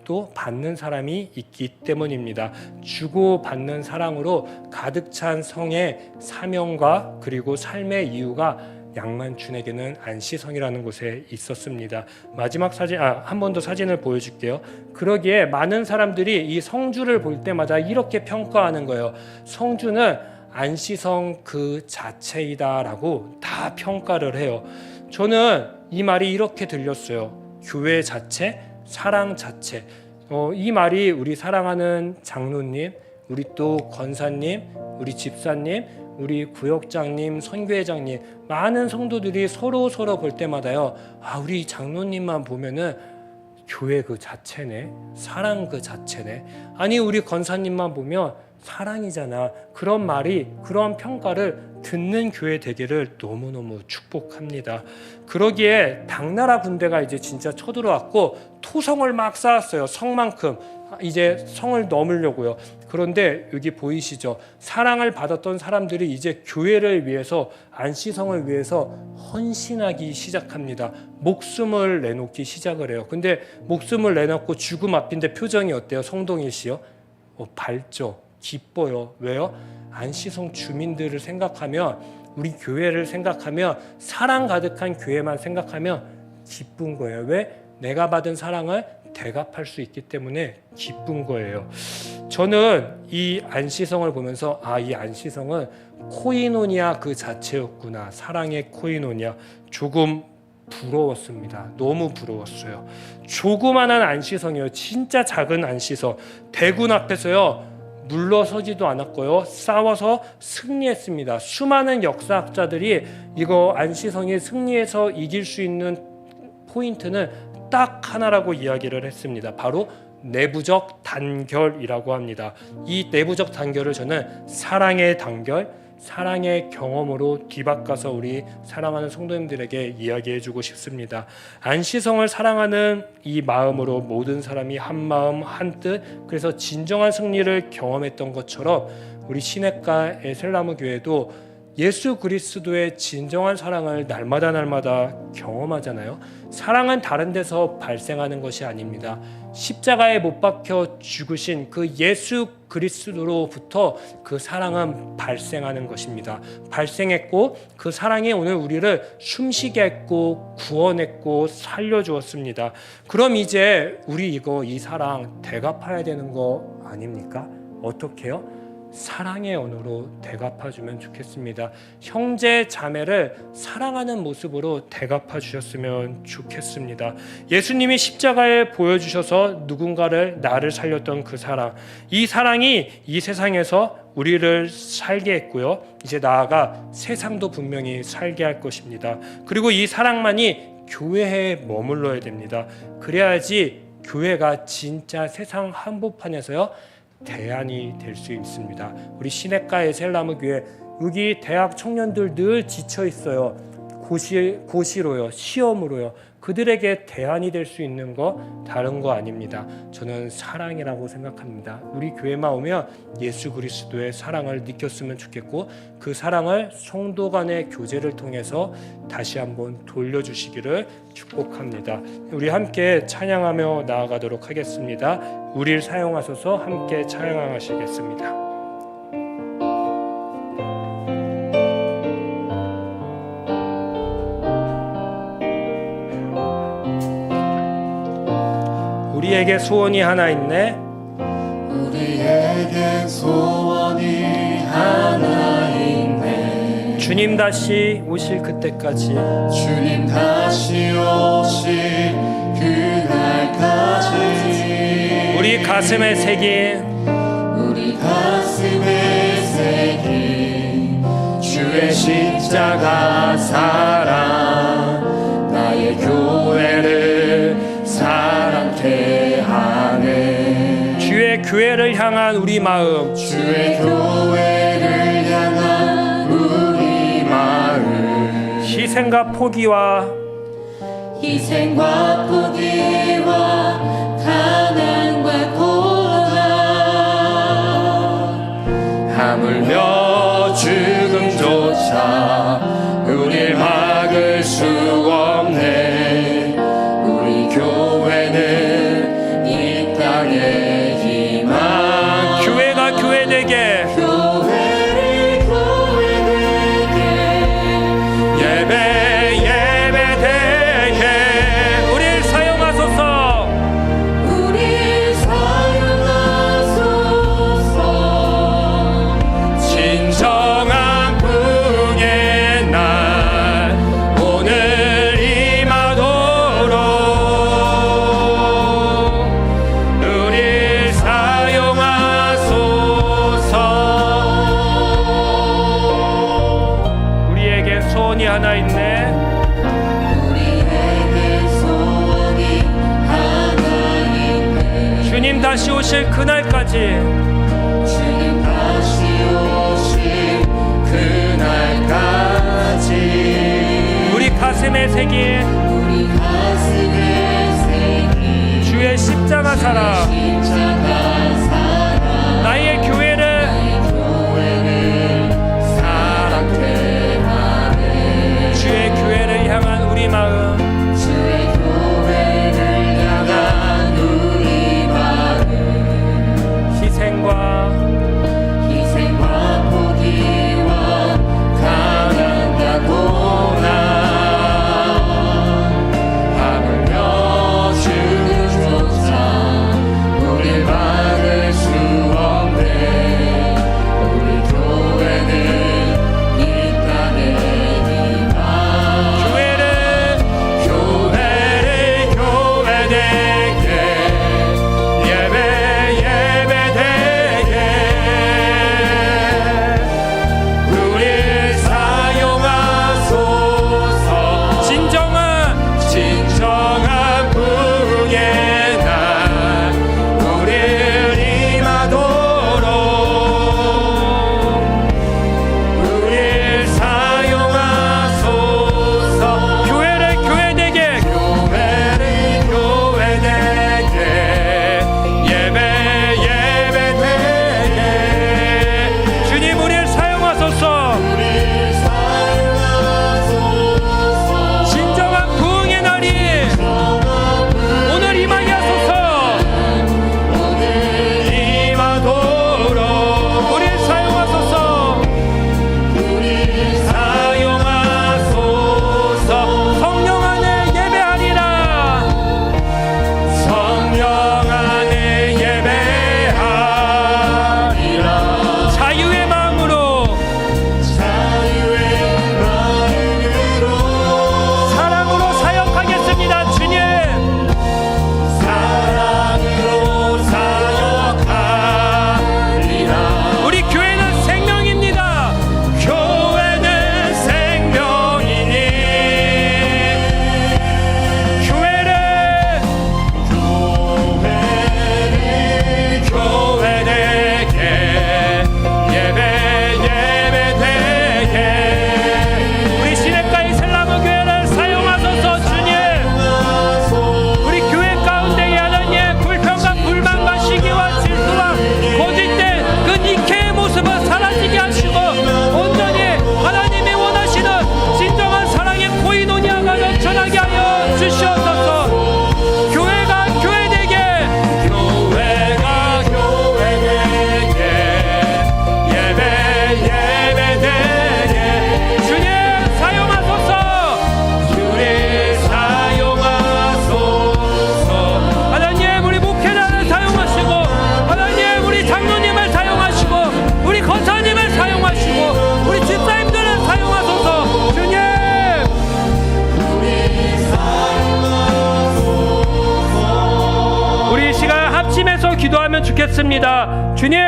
또 받는 사람이 있기 때문입니다. 주고 받는 사랑으로 가득 찬 성의 사명과 그리고 삶의 이유가 양만춘에게는 안시성이라는 곳에 있었습니다. 마지막 사진, 한 번 더 사진을 보여줄게요. 그러기에 많은 사람들이 이 성주를 볼 때마다 이렇게 평가하는 거예요. 성주는 안시성 그 자체이다라고 다 평가를 해요. 저는 이 말이 이렇게 들렸어요. 교회 자체, 사랑 자체. 이 말이 우리 사랑하는 장로님, 우리 또 권사님, 우리 집사님, 우리 구역장님, 선교회장님, 많은 성도들이 서로 볼 때마다요. 우리 장로님만 보면은 교회 그 자체네, 사랑 그 자체네. 아니 우리 권사님만 보면 사랑이잖아. 그런 말이, 그런 평가를 듣는 교회 되기를 너무너무 축복합니다. 그러기에 당나라 군대가 이제 진짜 쳐들어왔고 토성을 막 쌓았어요. 성만큼. 이제 성을 넘으려고요. 그런데 여기 보이시죠? 사랑을 받았던 사람들이 이제 교회를 위해서, 안시성을 위해서 헌신하기 시작합니다. 목숨을 내놓기 시작을 해요. 근데 목숨을 내놓고 죽음 앞인데 표정이 어때요? 성동일 씨요? 밝죠. 기뻐요. 왜요? 안시성 주민들을 생각하면, 우리 교회를 생각하면, 사랑 가득한 교회만 생각하면 기쁜 거예요. 왜? 내가 받은 사랑을 대갚할 수 있기 때문에 기쁜 거예요. 저는 이 안시성을 보면서 이 안시성은 코이노니아 그 자체였구나. 사랑의 코이노니아. 조금 부러웠습니다. 너무 부러웠어요. 조그만한 안시성이에요. 진짜 작은 안시성. 대군 앞에서요 물러서지도 않았고요. 싸워서 승리했습니다. 수많은 역사학자들이 이거 안시성이 승리해서 이길 수 있는 포인트는 딱 하나라고 이야기를 했습니다. 바로 내부적 단결이라고 합니다. 이 내부적 단결을 저는 사랑의 단결, 사랑의 경험으로 뒤바꿔서 우리 사랑하는 성도님들에게 이야기해주고 싶습니다. 안시성을 사랑하는 이 마음으로 모든 사람이 한 마음 한 뜻, 그래서 진정한 승리를 경험했던 것처럼 우리 시냇가 에셀나무 교회도 예수 그리스도의 진정한 사랑을 날마다 경험하잖아요. 사랑은 다른 데서 발생하는 것이 아닙니다. 십자가에 못 박혀 죽으신 그 예수 그리스도로부터 그 사랑은 발생하는 것입니다. 발생했고 그 사랑이 오늘 우리를 숨쉬게 했고 구원했고 살려주었습니다. 그럼 이제 우리 이 사랑 대갚아야 되는 거 아닙니까? 어떻게 해요? 사랑의 언어로 대갚아주면 좋겠습니다. 형제 자매를 사랑하는 모습으로 대갚아 주셨으면 좋겠습니다. 예수님이 십자가에 보여주셔서 누군가를, 나를 살렸던 그 사랑, 이 사랑이 이 세상에서 우리를 살게 했고요. 이제 나아가 세상도 분명히 살게 할 것입니다. 그리고 이 사랑만이 교회에 머물러야 됩니다. 그래야지 교회가 진짜 세상 한복판에서요 대안이 될 수 있습니다. 우리 시냇가 에셀나무 교회, 여기 대학 청년들 늘 지쳐 있어요. 고시로요, 시험으로요. 그들에게 대안이 될 수 있는 거 다른 거 아닙니다. 저는 사랑이라고 생각합니다. 우리 교회만 오면 예수 그리스도의 사랑을 느꼈으면 좋겠고, 그 사랑을 성도 간의 교제를 통해서 다시 한번 돌려주시기를 축복합니다. 우리 함께 찬양하며 나아가도록 하겠습니다. 우리를 사용하셔서 함께 찬양하시겠습니다. 우리에게 소원이 하나 있네. 우리에게 소원이 하나 있네. 주님 다시 오실 그때까지 주님 다시 오실 그날까지 우리 가슴에 새긴 우리 가슴에 새긴 주의 십자가 사랑 나의 교회를 사랑케 하네. 주의 교회를 향한 우리 마음, 주의 교회를 향한 우리 마음 희생과 포기와 포기와 가난과 고난 하물며 죽음조차 우릴 막을 수 없네. 우리 교회는 이 땅의 희망 교회가 교회되게 교회를 교회되게 예배 예배되게 우릴 사용하소서. 우리 사용하소서. 진정한 풍의 날 오늘 임하도록 우릴 사용하소서. 우리에게 소원이 하나 있네. 우리에게 소원이 하나 있네. 주님 다시 오실 그날까지 주님 다시 오실 그날까지 우리 가슴에 새긴 우리 가슴에 새긴 주의 십자가 사랑 십자가 사랑 나의 교회를 교회를 사랑케 하네. 주의 교회를 향한 우리 마음 주의 교회를 향한 우리 마음 희생과 포기와 가난과 고난 하물며 죽음조차 우릴 막을 수 없네. 기도하면 좋겠습니다. 주님,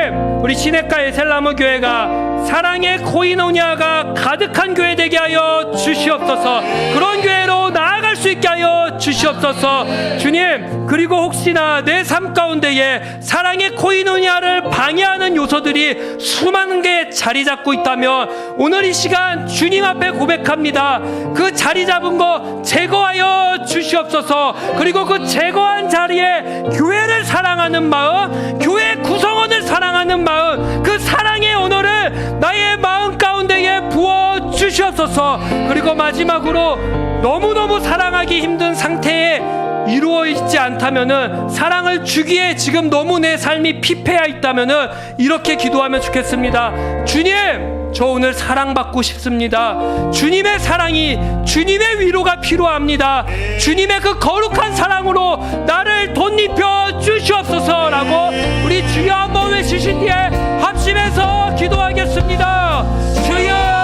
우리 시냇가 에셀나무 교회가 사랑의 코이노니아가 가득한 교회 되게 하여 주시옵소서. 그런 교회로 나아갈 수 있게 하여 주시옵소서. 주님, 그리고 혹시나 내 삶 가운데에 사랑의 코이노니아를 방해하는 요소들이 수많은 게 자리 잡고 있다면 오늘 이 시간 주님 앞에 고백합니다. 그 자리 잡은 거 제거하여 주시옵소서. 그리고 그 제거한 자리에 교회를 사랑하는 마음, 교회 구성원을 사랑하는 마음, 그 사랑의 언어를 나의 마음 가운데에 부어 주시옵소서. 그리고 마지막으로 너무너무 사랑하기 힘든 상태에 이루어지지 않다면은, 사랑을 주기에 지금 너무 내 삶이 피폐해 있다면은 이렇게 기도하면 좋겠습니다. 주님, 저 오늘 사랑받고 싶습니다. 주님의 사랑이, 주님의 위로가 필요합니다. 주님의 그 거룩한 사랑으로 나를 덧입혀 주시옵소서라고 우리 주여 한번 외치신 뒤에 합심해서 기도하겠습니다. 주여,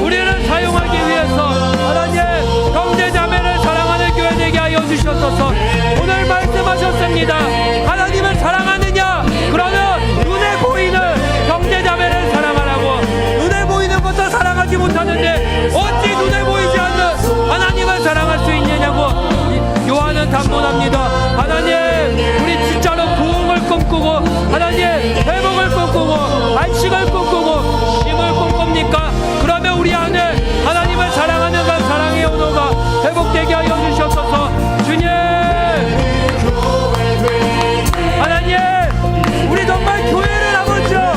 우리를 사용하기 위해서 하나님 형제자매를 사랑하는 교회 되게 하여 주셔서 오늘 말씀하셨습니다. 하나님을 사랑하느냐? 그러면 눈에 보이는 형제자매를 사랑하라고. 눈에 보이는 것도 사랑하지 못하는데 어찌 눈에 보이지 않는 하나님을 사랑할 수 있느냐고 요한은 담론합니다. 하나님, 우리 진짜로 부흥을 꿈꾸고 하나님 회복을 꿈꾸고 안식을 꿈꾸고 쉼을 꿈꿉니까? 그러면 우리 안에 하나님을 사랑하는 그 사랑의 언어가 회복되게 하여 주시옵소서. 주님, 하나님, 우리 정말 교회를 아버지요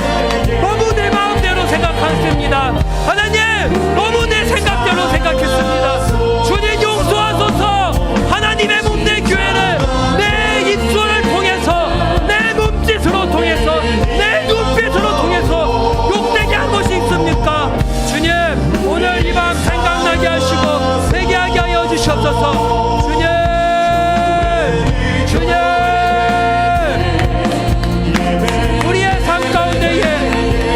너무 내 마음대로 생각했습니다. 하나님, 너무 내 생각대로 생각했습니다. 주님 용서하소서. 하나님의 몸된 교회를 내 입술을 통해서, 내 몸짓으로 통해서, 내 눈빛으로 통해서 욕되게 한 것이 있습니까? 주님, 오늘 이 밤 생각나게 하시고 회개하게 하여 주시옵소서. 주님, 주님, 우리의 삶 가운데에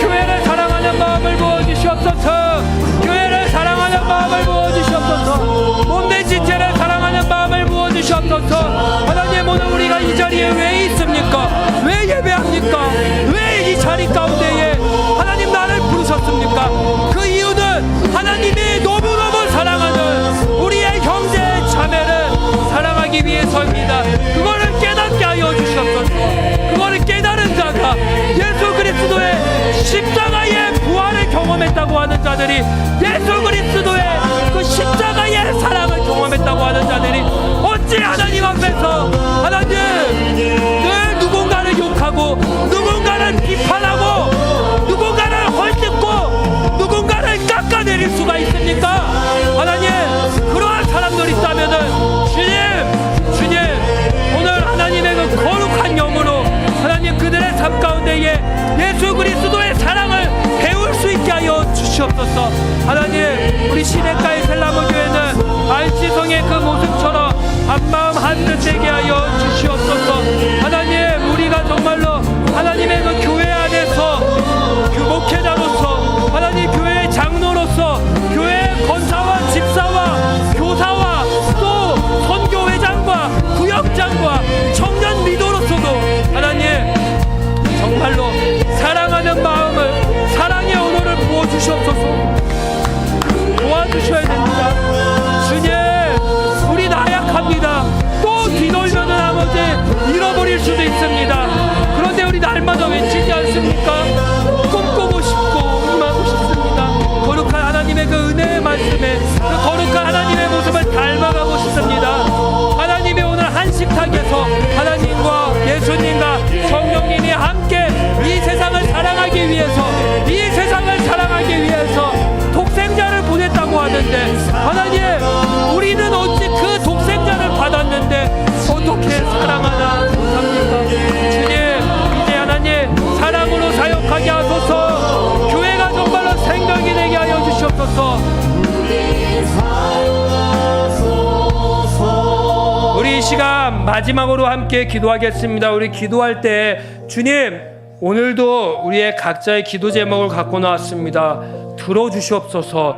교회를 사랑하는 마음을 부어주시옵소서. 교회를 사랑하는 마음을 부어주시옵소서. 몸된 지체를 사랑하는 마음을 부어주시옵소서. 하나님, 오늘 우리가 이 자리에 왜 있습니까? 왜 예배합니까? 왜 이 자리 가운데에 하나님 나를 부르셨습니까? 그 이유는 하나님이 너무너무 사랑하는 우리의 형제 자매를 사랑하기 위해서입니다. 그거를 깨닫게 하여 주시옵소서. 그거를 깨달은 자가, 예수 그리스도의 십자가의 부활을 경험했다고 하는 자들이, 예수 그리스도의 그 십자가의 사랑을 경험했다고 하는 자들이 어찌 하나님 앞에서 하나님 늘 누군가를 욕하고 누군가를 비판하고 누군가를 헐뜯고 누군가를 깎아내릴 수가 있습니까? 하나님, 그러한 사람들이 있다면은 주님, 오늘 하나님의 그 거룩한 영으로 하나님 그들의 삶 가운데에 예수 그리스도의 사랑을 배울 수 있게 하여 주시옵소서. 하나님, 우리 시냇가의 셀라모 교회는 알지성의 그 모습처럼 한마음 한뜻 되게 하여 주시옵소서. 하나님, 우리가 정말로 하나님의 그 교회 안에서 그 목회자로서, 하나님 교회의 장로로서, 교회의 권사와 집사와 마지막으로 함께 기도하겠습니다. 우리 기도할 때 주님, 오늘도 우리의 각자의 기도 제목을 갖고 나왔습니다. 들어주시옵소서.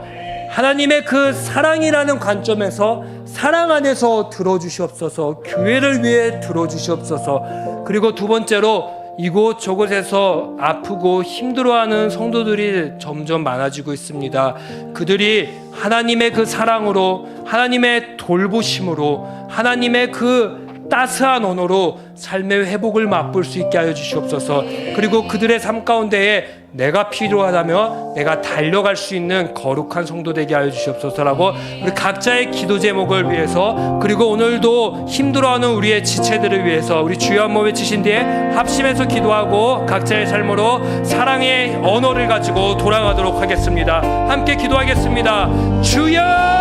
하나님의 그 사랑이라는 관점에서 사랑 안에서 들어주시옵소서. 교회를 위해 들어주시옵소서. 그리고 두 번째로 이곳 저곳에서 아프고 힘들어하는 성도들이 점점 많아지고 있습니다. 그들이 하나님의 그 사랑으로, 하나님의 돌보심으로, 하나님의 그 따스한 언어로 삶의 회복을 맛볼 수 있게 하여 주시옵소서. 그리고 그들의 삶 가운데에 내가 필요하다며 내가 달려갈 수 있는 거룩한 성도 되게 하여 주시옵소서라고 우리 각자의 기도 제목을 위해서, 그리고 오늘도 힘들어하는 우리의 지체들을 위해서 우리 주여 한번 외치신 뒤에 합심해서 기도하고 각자의 삶으로 사랑의 언어를 가지고 돌아가도록 하겠습니다. 함께 기도하겠습니다. 주여